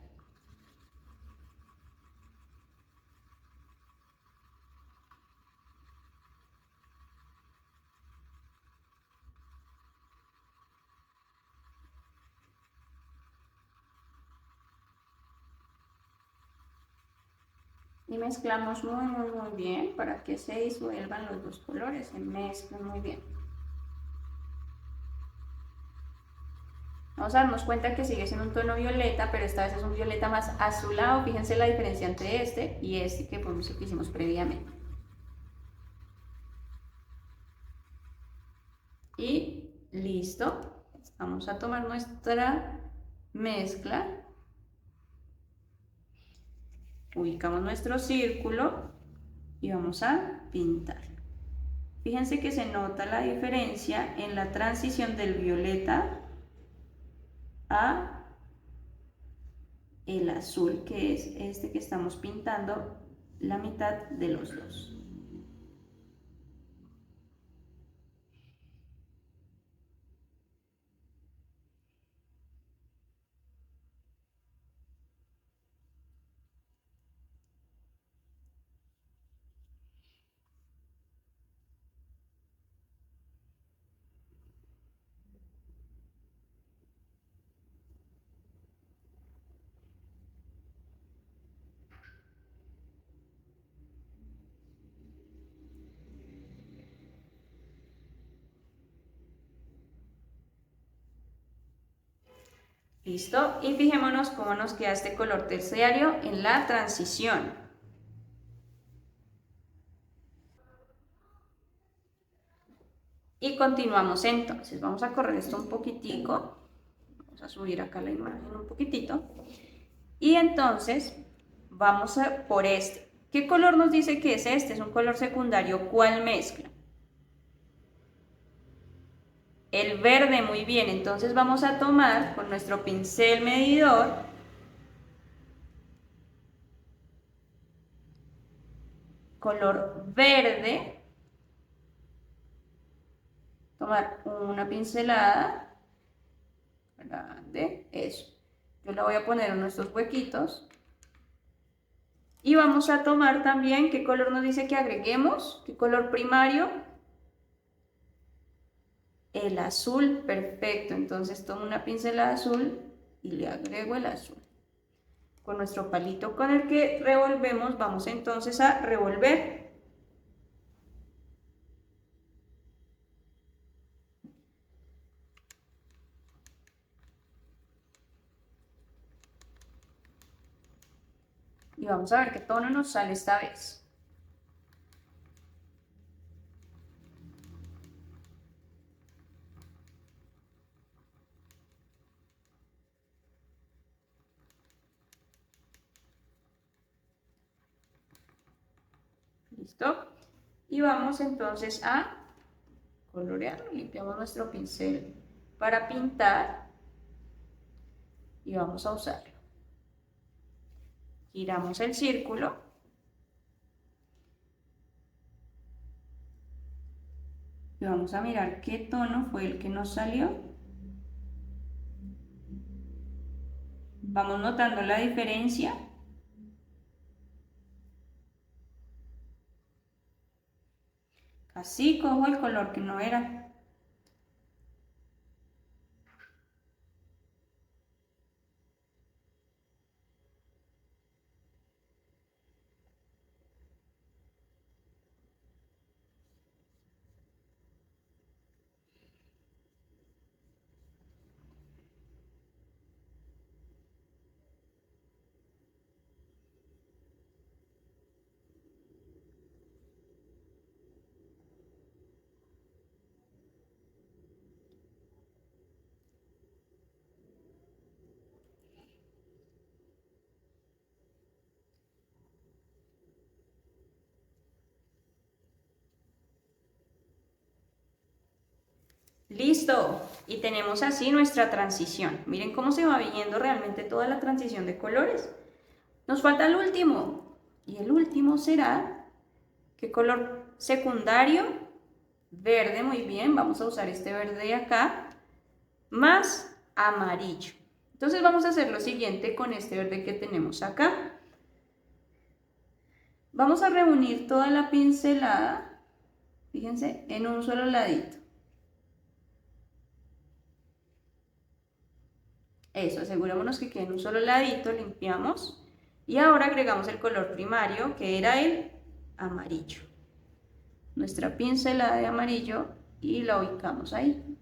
Y mezclamos muy bien para que se disuelvan los dos colores, se mezclen muy bien. Vamos a darnos cuenta que sigue siendo un tono violeta, pero esta vez es un violeta más azulado. Fíjense la diferencia entre este y este que hicimos previamente. Y listo. Vamos a tomar nuestra mezcla. Ubicamos nuestro círculo y vamos a pintar. Fíjense que se nota la diferencia en la transición del violeta a el azul, que es este que estamos pintando la mitad de los dos. ¿Listo? Y fijémonos cómo nos queda este color terciario en la transición. Y continuamos entonces. Vamos a correr esto un poquitico. Vamos a subir acá la imagen un poquitito. Y entonces vamos a por este. ¿Qué color nos dice que es este? Es un color secundario. ¿Cuál mezcla? El verde, muy bien. Entonces vamos a tomar con nuestro pincel medidor color verde, tomar una pincelada grande, eso. Yo la voy a poner en nuestros huequitos. Y vamos a tomar también, ¿qué color nos dice que agreguemos? ¿Qué color primario? El azul, perfecto. Entonces tomo una pincelada azul y le agrego el azul. Con nuestro palito con el que revolvemos, vamos entonces a revolver. Y vamos a ver qué tono nos sale esta vez. ¿Listo? Y vamos entonces a colorear. Limpiamos nuestro pincel para pintar y vamos a usarlo. Giramos el círculo. Y vamos a mirar qué tono fue el que nos salió. Vamos notando la diferencia. Así cojo el color que no era. Listo, y tenemos así nuestra transición. Miren cómo se va viendo realmente toda la transición de colores. Nos falta el último, y el último será, ¿qué color secundario? Verde, muy bien, vamos a usar este verde de acá, más amarillo. Entonces vamos a hacer lo siguiente con este verde que tenemos acá. Vamos a reunir toda la pincelada, fíjense, en un solo ladito. Eso, asegurémonos que quede en un solo ladito, limpiamos. Y ahora agregamos el color primario, que era el amarillo. Nuestra pincelada de amarillo y la ubicamos ahí.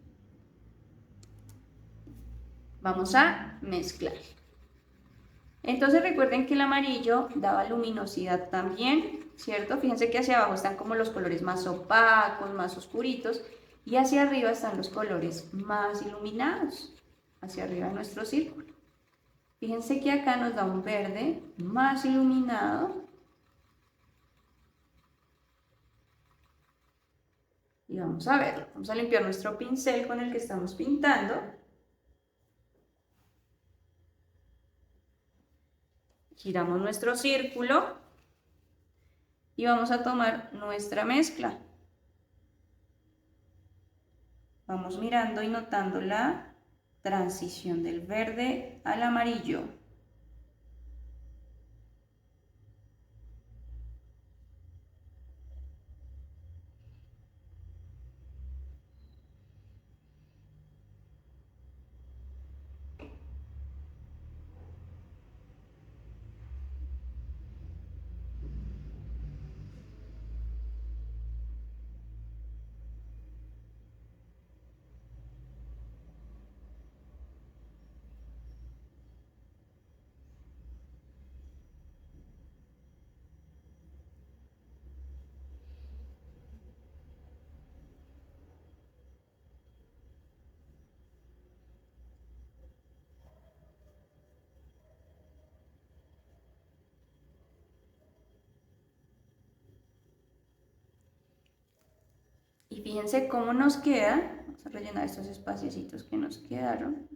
Vamos a mezclar. Entonces recuerden que el amarillo daba luminosidad también, ¿cierto? Fíjense que hacia abajo están como los colores más opacos, más oscuritos, y hacia arriba están los colores más iluminados, hacia arriba de nuestro círculo. Fíjense que acá nos da un verde más iluminado. Y vamos a verlo. Vamos a limpiar nuestro pincel con el que estamos pintando. Giramos nuestro círculo y vamos a tomar nuestra mezcla. Vamos mirando y notando la transición del verde al amarillo. Y fíjense cómo nos queda. Vamos a rellenar estos espacios que nos quedaron.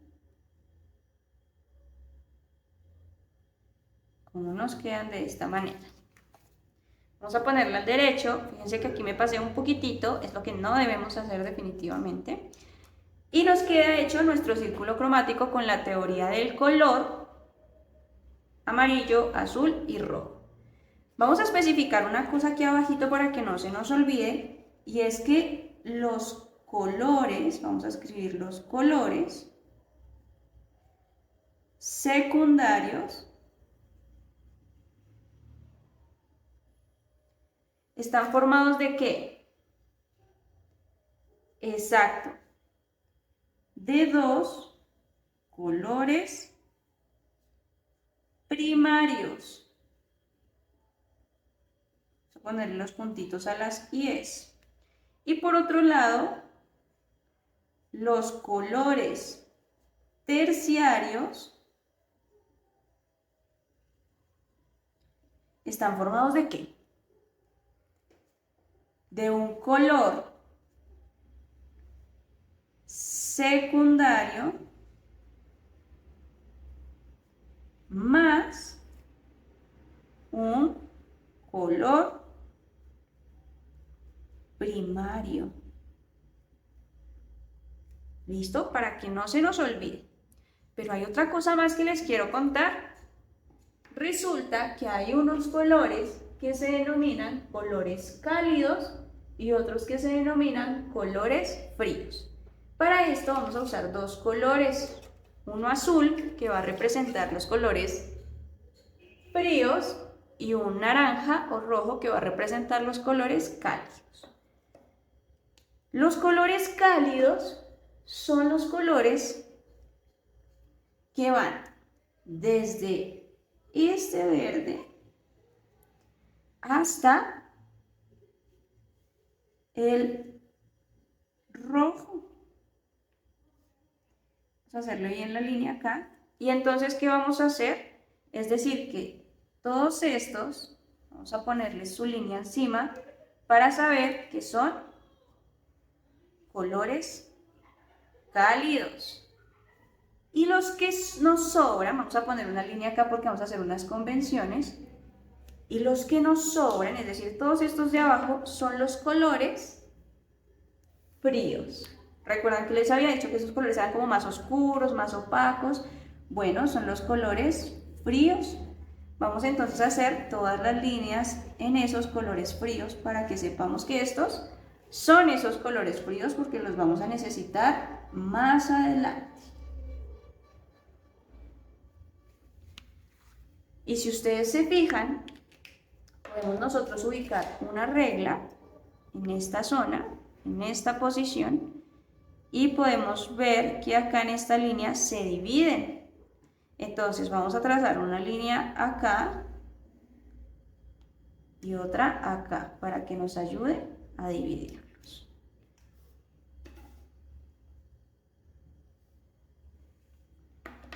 Cómo nos quedan de esta manera. Vamos a ponerla al derecho. Fíjense que aquí me pasé un poquitito. Es lo que no debemos hacer definitivamente. Y nos queda hecho nuestro círculo cromático con la teoría del color amarillo, azul y rojo. Vamos a especificar una cosa aquí abajito para que no se nos olvide. Y es que los colores, vamos a escribir los colores secundarios están formados ¿de qué? Exacto, de dos colores primarios. Vamos a ponerle los puntitos a las IES. Y por otro lado, los colores terciarios están formados ¿de qué? De un color secundario más un color primario. ¿Listo? Para que no se nos olvide. Pero hay otra cosa más que les quiero contar. Resulta que hay unos colores que se denominan colores cálidos y otros que se denominan colores fríos. Para esto vamos a usar dos colores. Uno azul, que va a representar los colores fríos, y un naranja o rojo, que va a representar los colores cálidos. Los colores cálidos son los colores que van desde este verde hasta el rojo. Vamos a hacerlo bien la línea acá. Y entonces, ¿qué vamos a hacer? Es decir, que todos estos, vamos a ponerles su línea encima para saber que son colores cálidos. Y los que nos sobran, vamos a poner una línea acá porque vamos a hacer unas convenciones. Y los que nos sobran, es decir, todos estos de abajo, son los colores fríos. Recuerdan que les había dicho que esos colores eran como más oscuros, más opacos. Bueno, son los colores fríos. Vamos entonces a hacer todas las líneas en esos colores fríos para que sepamos que estos son esos colores fríos porque los vamos a necesitar más adelante. Y si ustedes se fijan, podemos nosotros ubicar una regla en esta zona, en esta posición, y podemos ver que acá en esta línea se dividen. Entonces vamos a trazar una línea acá y otra acá para que nos ayude a dividirlos.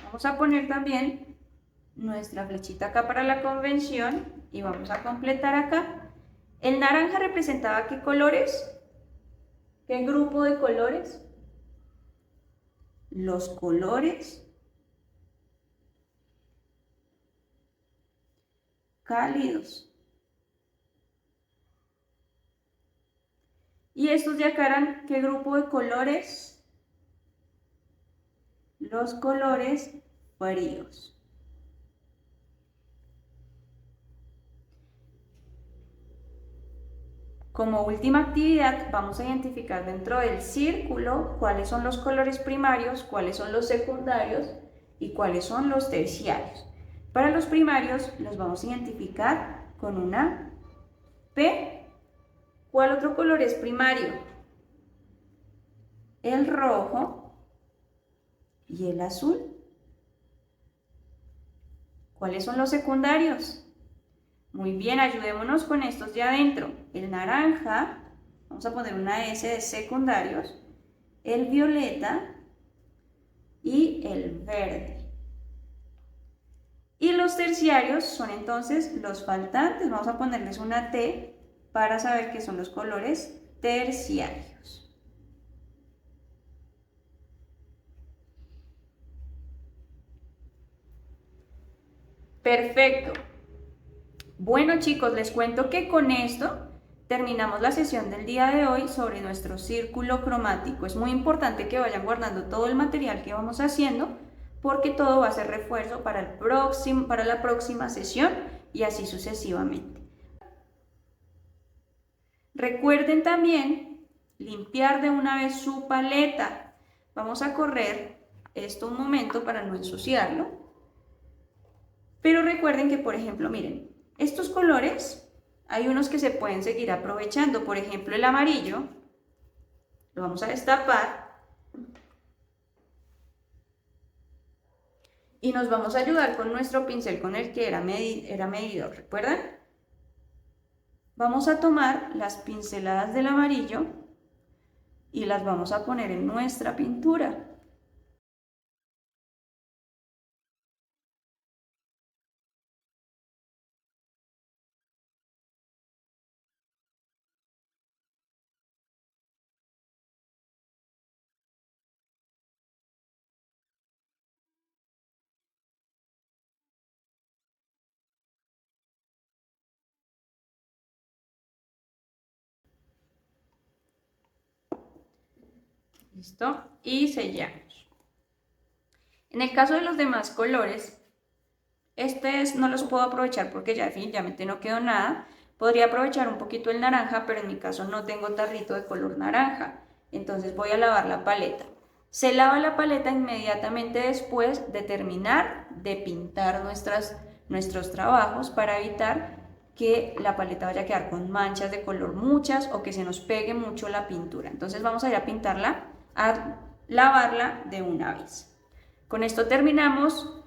Vamos a poner también nuestra flechita acá para la convención y vamos a completar acá. El naranja representaba ¿qué colores? ¿Qué grupo de colores? Los colores cálidos. Y estos de acá eran ¿qué grupo de colores? Los colores fríos. Como última actividad vamos a identificar dentro del círculo cuáles son los colores primarios, cuáles son los secundarios y cuáles son los terciarios. Para los primarios los vamos a identificar con una P. ¿Cuál otro color es primario? El rojo y el azul. ¿Cuáles son los secundarios? Muy bien, ayudémonos con estos de adentro. El naranja, vamos a poner una S de secundarios, el violeta y el verde. Y los terciarios son entonces los faltantes. Vamos a ponerles una T para saber que son los colores terciarios. Perfecto. Bueno chicos, les cuento que con esto terminamos la sesión del día de hoy sobre nuestro círculo cromático. Es muy importante que vayan guardando todo el material que vamos haciendo porque todo va a ser refuerzo para la próxima sesión y así sucesivamente. Recuerden también limpiar de una vez su paleta. Vamos a correr esto un momento para no ensuciarlo. Pero recuerden que, por ejemplo, miren, estos colores, hay unos que se pueden seguir aprovechando. Por ejemplo, el amarillo, lo vamos a destapar. Y nos vamos a ayudar con nuestro pincel con el que era medidor, ¿recuerdan? Vamos a tomar las pinceladas del amarillo y las vamos a poner en nuestra pintura. ¿Listo? Y sellamos. En el caso de los demás colores, no los puedo aprovechar porque ya definitivamente no quedó nada. Podría aprovechar un poquito el naranja, pero en mi caso no tengo tarrito de color naranja. Entonces voy a lavar la paleta. Se lava la paleta inmediatamente después de terminar de pintar nuestros trabajos para evitar que la paleta vaya a quedar con manchas de color muchas o que se nos pegue mucho la pintura. Entonces vamos a ir a pintarla, a lavarla de una vez. Con esto terminamos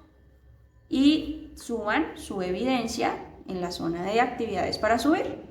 y suban su evidencia en la zona de actividades para subir.